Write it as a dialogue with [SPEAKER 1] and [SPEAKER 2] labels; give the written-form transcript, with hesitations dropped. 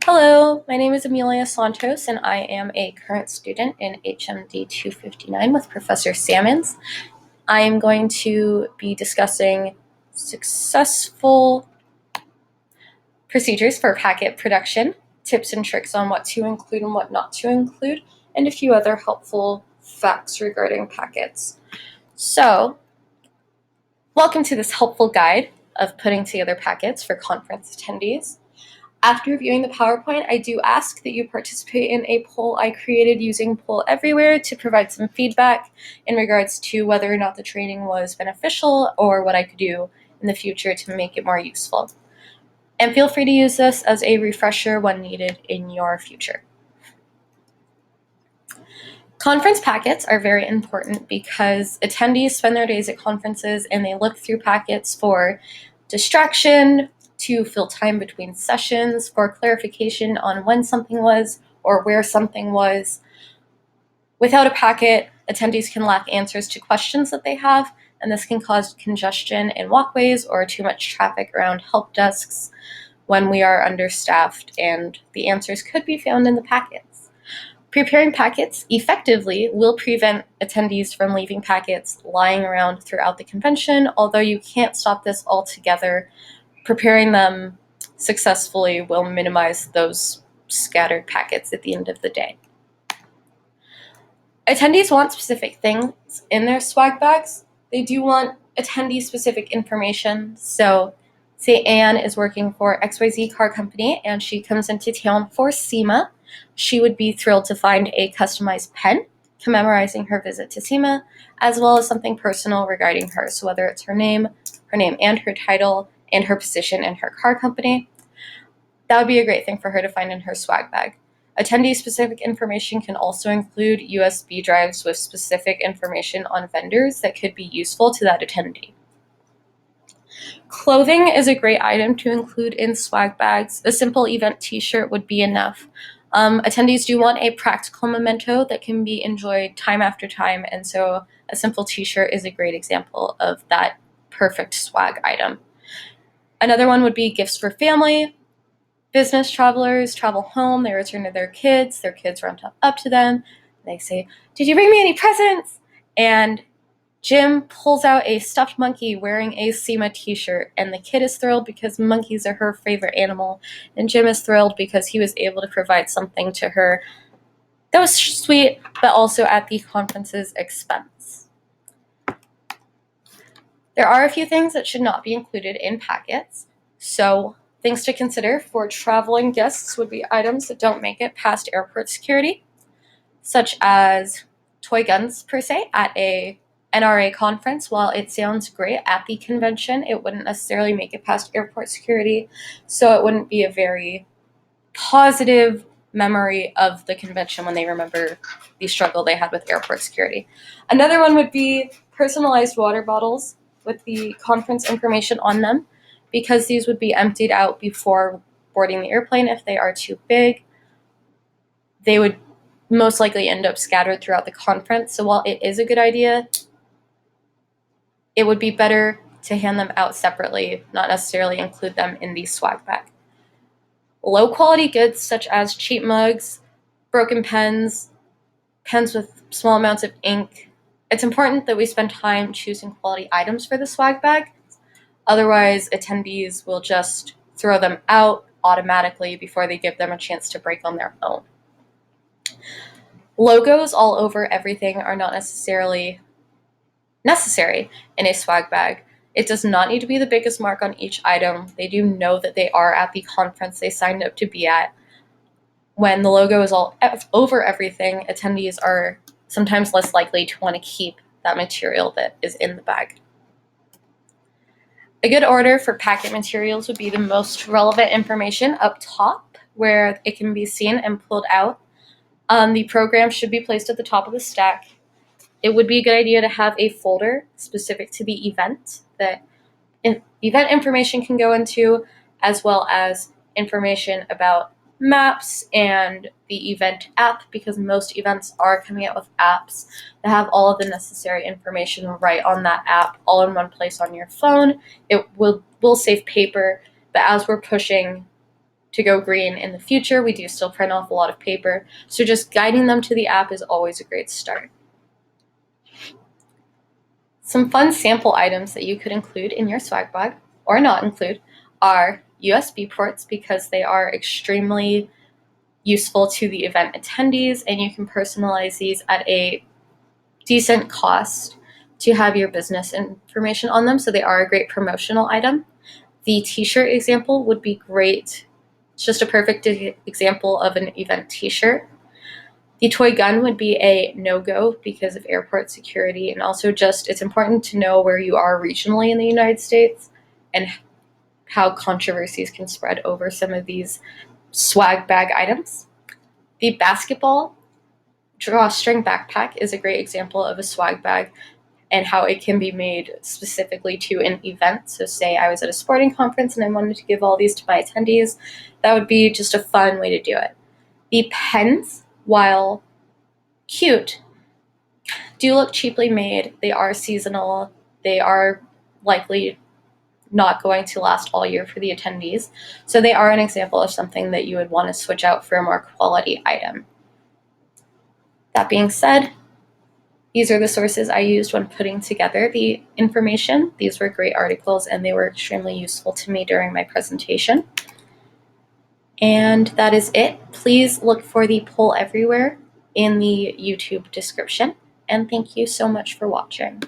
[SPEAKER 1] Hello, my name is Amelia Santos, and I am a current student in HMD 259 with Professor Salmons. I am going to be discussing successful procedures for packet production, tips and tricks on what to include and what not to include, and a few other helpful facts regarding packets. So, welcome to this helpful guide of putting together packets for conference attendees. After viewing the PowerPoint, I do ask that you participate in a poll I created using Poll Everywhere to provide some feedback in regards to whether or not the training was beneficial or what I could do in the future to make it more useful. And feel free to use this as a refresher when needed in your future. Conference packets are very important because attendees spend their days at conferences and they look through packets for distraction, to fill time between sessions, for clarification on when something was or where something was. Without a packet, attendees can lack answers to questions that they have, and this can cause congestion in walkways or too much traffic around help desks when we are understaffed, and the answers could be found in the packets. Preparing packets effectively will prevent attendees from leaving packets lying around throughout the convention, although you can't stop this altogether. Preparing them successfully will minimize those scattered packets at the end of the day. Attendees want specific things in their swag bags. They do want attendee-specific information. So, say Anne is working for XYZ car company and she comes into town for SEMA. She would be thrilled to find a customized pen commemorizing her visit to SEMA, as well as something personal regarding her. So whether it's her name and her title, and her position in her car company, that would be a great thing for her to find in her swag bag. Attendee-specific information can also include USB drives with specific information on vendors that could be useful to that attendee. Clothing is a great item to include in swag bags. A simple event t-shirt would be enough. Attendees do want a practical memento that can be enjoyed time after time, and so a simple t-shirt is a great example of that perfect swag item. Another one would be gifts for family. Business travelers travel home, they return to their kids run up to them, they say, "Did you bring me any presents?" And Jim pulls out a stuffed monkey wearing a SEMA t-shirt, and the kid is thrilled because monkeys are her favorite animal, and Jim is thrilled because he was able to provide something to her that was sweet, but also at the conference's expense. There are a few things that should not be included in packets. So things to consider for traveling guests would be items that don't make it past airport security, such as toy guns per se at a NRA conference. While it sounds great at the convention, it wouldn't necessarily make it past airport security, so it wouldn't be a very positive memory of the convention when they remember the struggle they had with airport security. Another one would be personalized water bottles with the conference information on them, because these would be emptied out before boarding the airplane. If they are too big, they would most likely end up scattered throughout the conference. So while it is a good idea, it would be better to hand them out separately, not necessarily include them in the swag bag. Low quality goods such as cheap mugs, broken pens, pens with small amounts of ink. It's important that we spend time choosing quality items for the swag bag. Otherwise, attendees will just throw them out automatically before they give them a chance to break on their own. Logos all over everything are not necessarily necessary in a swag bag. It does not need to be the biggest mark on each item. They do know that they are at the conference they signed up to be at. When the logo is all over everything, attendees are sometimes less likely to want to keep that material that is in the bag. A good order for packet materials would be the most relevant information up top, where it can be seen and pulled out. The program should be placed at the top of the stack. It would be a good idea to have a folder specific to the event that event information can go into, as well as information about maps and the event app, because most events are coming out with apps that have all of the necessary information right on that app, all in one place on your phone. It will save paper, but as we're pushing to go green in the future. We do still print off a lot of paper, so just guiding them to the app is always a great start. Some fun sample items that you could include in your swag bag, or not include, are USB ports, because they are extremely useful to the event attendees, and you can personalize these at a decent cost to have your business information on them, so they are a great promotional item. The t-shirt example would be great. It's just a perfect example of an event t-shirt. The toy gun would be a no-go because of airport security, and also just it's important to know where you are regionally in the United States and how controversies can spread over some of these swag bag items. The basketball drawstring backpack is a great example of a swag bag and how it can be made specifically to an event. So say I was at a sporting conference and I wanted to give all these to my attendees, that would be just a fun way to do it. The pens, while cute, do look cheaply made. They are seasonal. They are likely not going to last all year for the attendees. So they are an example of something that you would want to switch out for a more quality item. That being said, these are the sources I used when putting together the information. These were great articles and they were extremely useful to me during my presentation. And that is it. Please look for the poll everywhere in the YouTube description. And thank you so much for watching.